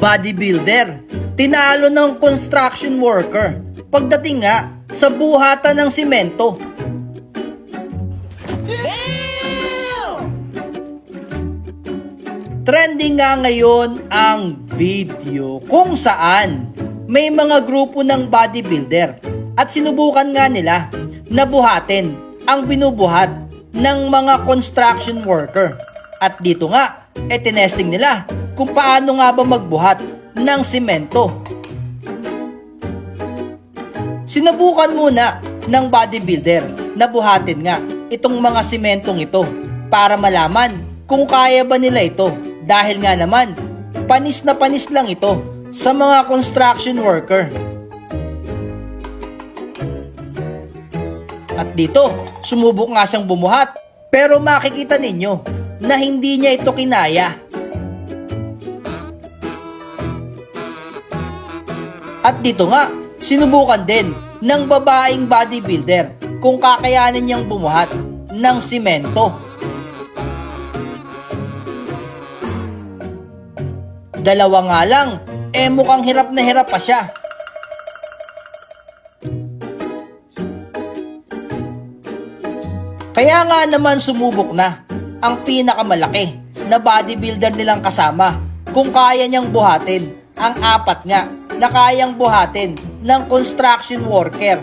Bodybuilder, tinalo ng construction worker pagdating nga sa buhatan ng simento. Trending nga ngayon ang video kung saan may mga grupo ng bodybuilder at sinubukan nga nila na buhatin ang binubuhat ng mga construction worker. At dito nga, tinesting nila kung paano nga ba magbuhat ng simento. Sinubukan muna ng bodybuilder na buhatin nga itong mga simentong ito para malaman kung kaya ba nila ito. Dahil nga naman, panis na panis lang ito sa mga construction worker. At dito, sumubok nga siyang bumuhat. Pero makikita ninyo na hindi niya ito kinaya. At dito nga, sinubukan din ng babaeng bodybuilder kung kakayanin niyang bumuhat ng simento. Dalawa nga lang, mukhang hirap na hirap pa siya. Kaya nga naman sumubok na ang pinakamalaki na bodybuilder nilang kasama kung kaya niyang buhatin ang apat nga na kayang buhatin ng construction worker.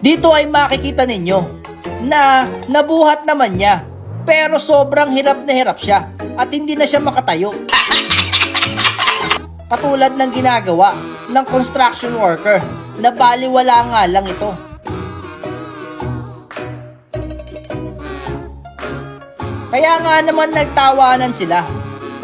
Dito ay makikita ninyo na nabuhat naman niya pero sobrang hirap na hirap siya at hindi na siya makatayo. Katulad ng ginagawa ng construction worker na baliwala nga lang ito. Kaya nga naman nagtawanan sila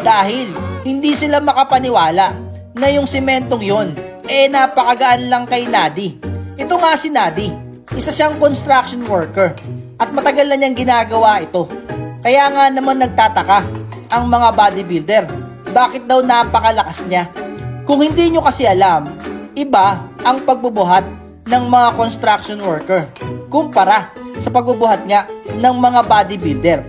dahil hindi sila makapaniwala na yung sementong yon napakagaan lang kay Nadi. Ito nga si Nadi, isa siyang construction worker at matagal na niyang ginagawa ito. Kaya nga naman nagtataka ang mga bodybuilder bakit daw napakalakas niya. Kung hindi nyo kasi alam, iba ang pagbubuhat ng mga construction worker kumpara sa pagbubuhat nga ng mga bodybuilder.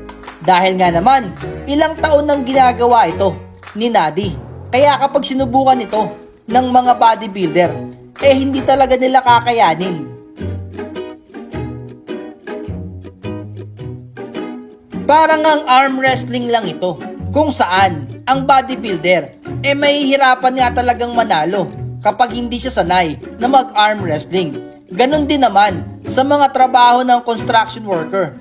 Dahil nga naman, ilang taon nang ginagawa ito ni Nadi. Kaya kapag sinubukan ito ng mga bodybuilder, hindi talaga nila kakayanin. Parang ang arm wrestling lang ito, kung saan ang bodybuilder mahihirapan nga talagang manalo kapag hindi siya sanay na mag-arm wrestling. Ganon din naman sa mga trabaho ng construction worker.